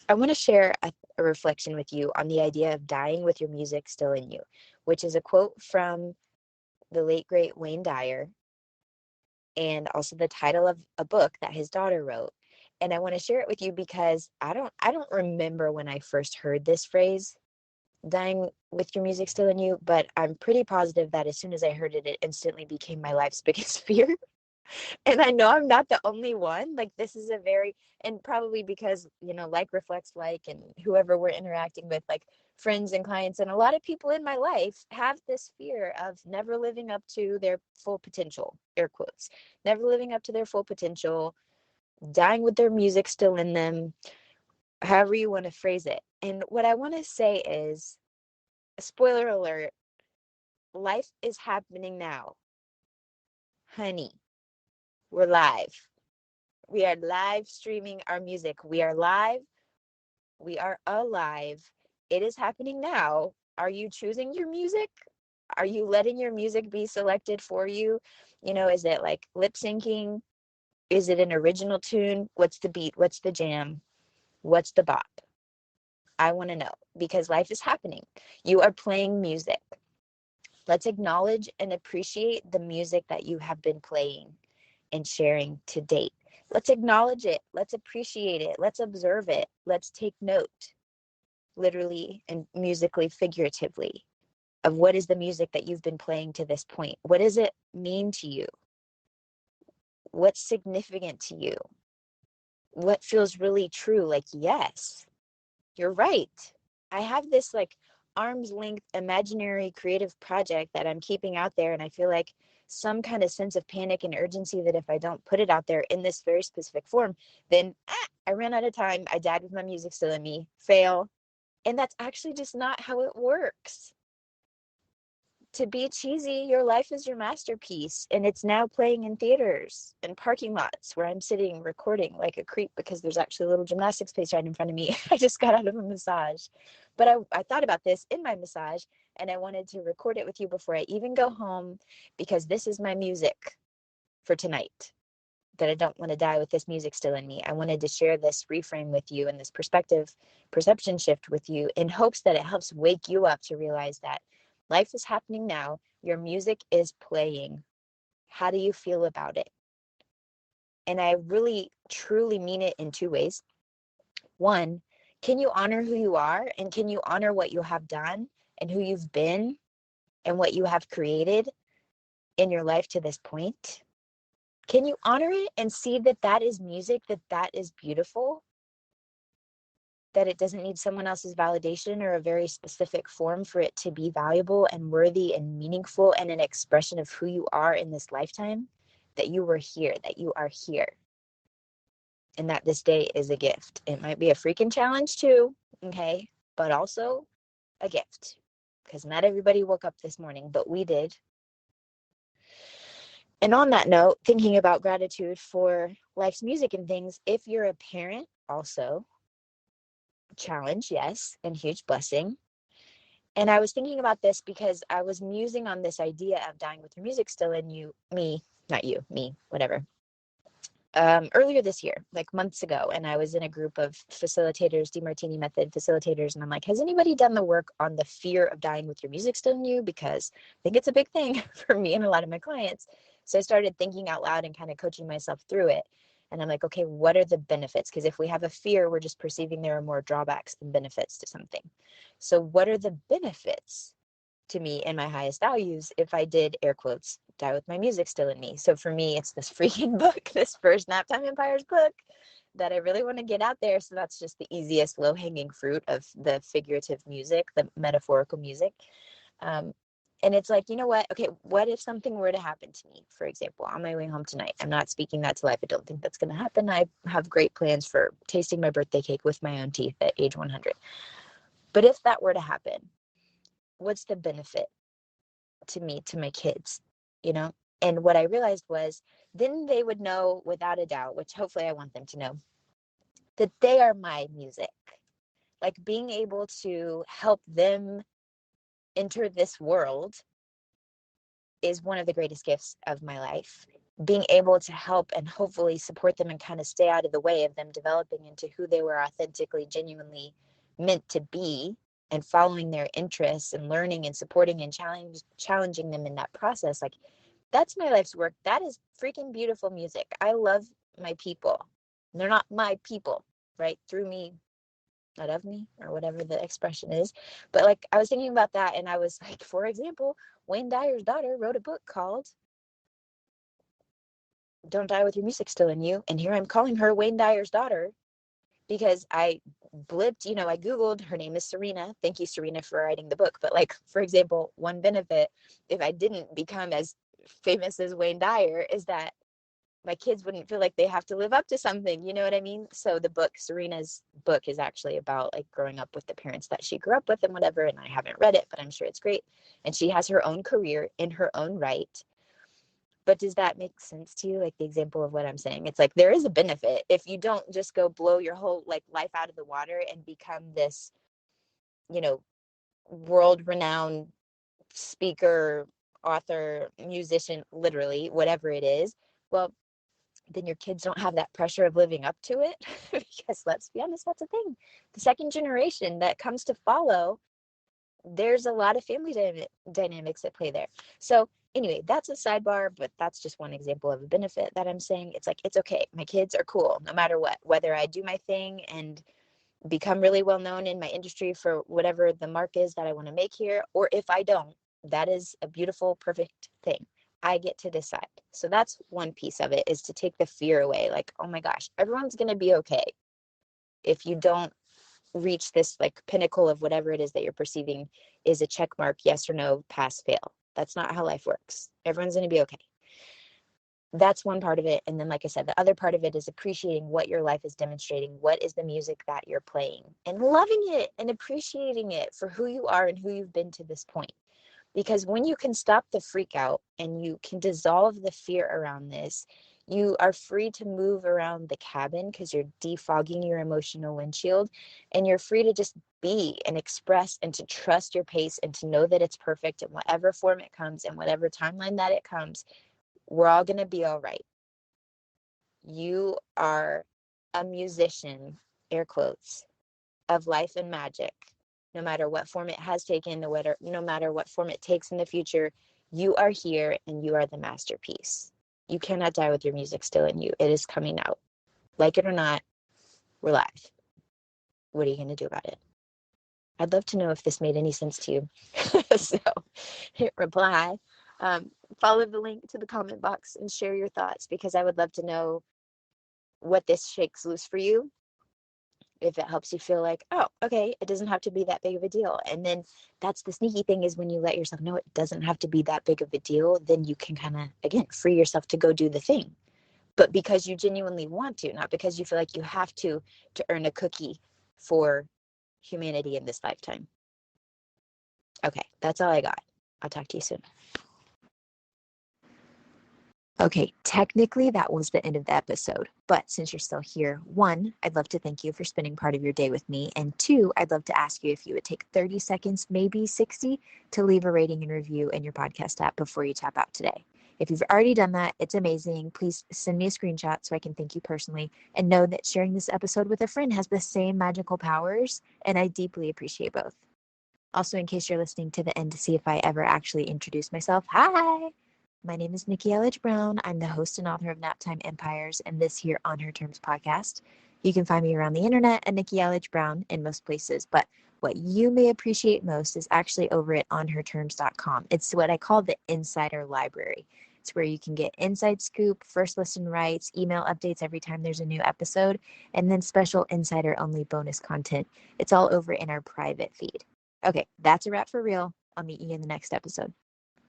I want to share a reflection with you on the idea of dying with your music still in you, which is a quote from the late great Wayne Dyer, and also the title of a book that his daughter wrote. And I want to share it with you because I don't remember when I first heard this phrase, dying with your music still in you, but I'm pretty positive that as soon as I heard it, it instantly became my life's biggest fear. And I know I'm not the only one. Like, this is a very, and probably because, like reflects like, and whoever we're interacting with, like friends and clients, and a lot of people in my life have this fear of never living up to their full potential, air quotes, never living up to their full potential, dying with their music still in them, however you want to phrase it. And what I want to say is, spoiler alert, life is happening now. Honey, we're live. We are live streaming our music. We are live. We are alive. It is happening now. Are you choosing your music? Are you letting your music be selected for you? Is it like lip syncing? Is it an original tune? What's the beat? What's the jam? What's the bop? I want to know, because life is happening. You are playing music. Let's acknowledge and appreciate the music that you have been playing and sharing to date. Let's acknowledge it. Let's appreciate it. Let's observe it. Let's take note, literally and musically, figuratively, of what is the music that you've been playing to this point. What does it mean to you? What's significant to you? What feels really true? Like, yes, you're right. I have this like arm's length imaginary creative project that I'm keeping out there. And I feel like some kind of sense of panic and urgency that if I don't put it out there in this very specific form, then I ran out of time. I died with my music still in me. Fail. And that's actually just not how it works. To be cheesy, your life is your masterpiece, and it's now playing in theaters and parking lots where I'm sitting recording like a creep because there's actually a little gymnastics place right in front of me. I just got out of a massage. But I thought about this in my massage, and I wanted to record it with you before I even go home, because this is my music for tonight. That I don't want to die with this music still in me. I wanted to share this reframe with you and this perception shift with you in hopes that it helps wake you up to realize that life is happening now. Your music is playing. How do you feel about it? And I really, truly mean it in two ways. One, can you honor who you are, and can you honor what you have done and who you've been and what you have created in your life to this point? Can you honor it and see that that is music, that is beautiful, that it doesn't need someone else's validation or a very specific form for it to be valuable and worthy and meaningful and an expression of who you are in this lifetime, that you were here, that you are here, and that this day is a gift. It might be a freaking challenge too, okay, but also a gift, because not everybody woke up this morning, but we did. And on that note, thinking about gratitude for life's music and things, if you're a parent, also challenge, yes, and huge blessing. And I was thinking about this because I was musing on this idea of dying with your music still in you, me, not you, me, whatever. Earlier this year, like months ago, and I was in a group of facilitators, DeMartini method facilitators, and I'm like, has anybody done the work on the fear of dying with your music still in you? Because I think it's a big thing for me and a lot of my clients. So I started thinking out loud and kind of coaching myself through it. And I'm like, okay, what are the benefits? Because if we have a fear, we're just perceiving there are more drawbacks than benefits to something. So what are the benefits to me and my highest values if I did, air quotes, die with my music still in me? So for me, it's this freaking book, this first Naptime Empires book that I really want to get out there. So that's just the easiest low-hanging fruit of the figurative music, the metaphorical music. And it's like, you know what? Okay, what if something were to happen to me, for example, on my way home tonight? I'm not speaking that to life. I don't think that's going to happen. I have great plans for tasting my birthday cake with my own teeth at age 100. But if that were to happen, what's the benefit to me, to my kids, you know? And what I realized was then they would know without a doubt, which hopefully I want them to know, that they are my music. Like being able to help them enter this world is one of the greatest gifts of my life. being able to help and hopefully support them and kind of stay out of the way of them developing into who they were authentically, genuinely meant to be, and following their interests and learning and supporting and challenging them in that process. Like, that's my life's work. That is freaking beautiful music. I love my people. They're not my people, right? Through me, not of me, or whatever the expression is. But like, I was thinking about that, and I was like, for example, Wayne Dyer's daughter wrote a book called Don't Die With Your Music Still in You. And here I'm calling her Wayne Dyer's daughter because I blipped, I Googled, her name is Serena. Thank you, Serena, for writing the book. But like, for example, one benefit, if I didn't become as famous as Wayne Dyer, is that my kids wouldn't feel like they have to live up to something. You know what I mean? So the book, Serena's book, is actually about like growing up with the parents that she grew up with and whatever. And I haven't read it, but I'm sure it's great. And she has her own career in her own right. But does that make sense to you? Like the example of what I'm saying? It's like, there is a benefit if you don't just go blow your whole like life out of the water and become this, world renowned speaker, author, musician, literally, whatever it is. Well, then your kids don't have that pressure of living up to it. Because let's be honest, that's a thing. The second generation that comes to follow, there's a lot of family dynamics at play there. So anyway, that's a sidebar, but that's just one example of a benefit that I'm saying. It's like, it's okay. My kids are cool no matter what, whether I do my thing and become really well known in my industry for whatever the mark is that I want to make here, or if I don't, that is a beautiful, perfect thing. I get to decide. So that's one piece of it, is to take the fear away. Like, oh my gosh, everyone's going to be okay if you don't reach this like pinnacle of whatever it is that you're perceiving is a check mark, yes or no, pass, fail. That's not how life works. Everyone's going to be okay. That's one part of it. And then, like I said, the other part of it is appreciating what your life is demonstrating. What is the music that you're playing, and loving it and appreciating it for who you are and who you've been to this point. Because when you can stop the freak out and you can dissolve the fear around this, you are free to move around the cabin because you're defogging your emotional windshield, and you're free to just be and express and to trust your pace and to know that it's perfect in whatever form it comes and whatever timeline that it comes. We're all going to be all right. You are a musician, air quotes, of life and magic. No matter what form it has taken, no matter what form it takes in the future, you are here and you are the masterpiece. You cannot die with your music still in you. It is coming out. Like it or not, we're live. What are you going to do about it? I'd love to know if this made any sense to you. So hit reply. Follow the link to the comment box and share your thoughts, because I would love to know what this shakes loose for you. If it helps you feel like, oh, okay, it doesn't have to be that big of a deal. And then that's the sneaky thing, is when you let yourself know it doesn't have to be that big of a deal, then you can kind of, again, free yourself to go do the thing. But because you genuinely want to, not because you feel like you have to earn a cookie for humanity in this lifetime. Okay, that's all I got. I'll talk to you soon. Okay, technically that was the end of the episode, but since you're still here, 1, I'd love to thank you for spending part of your day with me, and 2, I'd love to ask you if you would take 30 seconds, maybe 60, to leave a rating and review in your podcast app before you tap out today. If you've already done that, it's amazing. Please send me a screenshot so I can thank you personally, and know that sharing this episode with a friend has the same magical powers, and I deeply appreciate both. Also, in case you're listening to the end to see if I ever actually introduce myself, hi! My name is Nikki Elledge Brown. I'm the host and author of Naptime Empires and this here On Her Terms podcast. You can find me around the internet at Nikki Elledge Brown in most places, but what you may appreciate most is actually over at onherterms.com. It's what I call the insider library. It's where you can get inside scoop, first listen rights, email updates every time there's a new episode, and then special insider only bonus content. It's all over in our private feed. Okay, that's a wrap for real. I'll meet you in the next episode.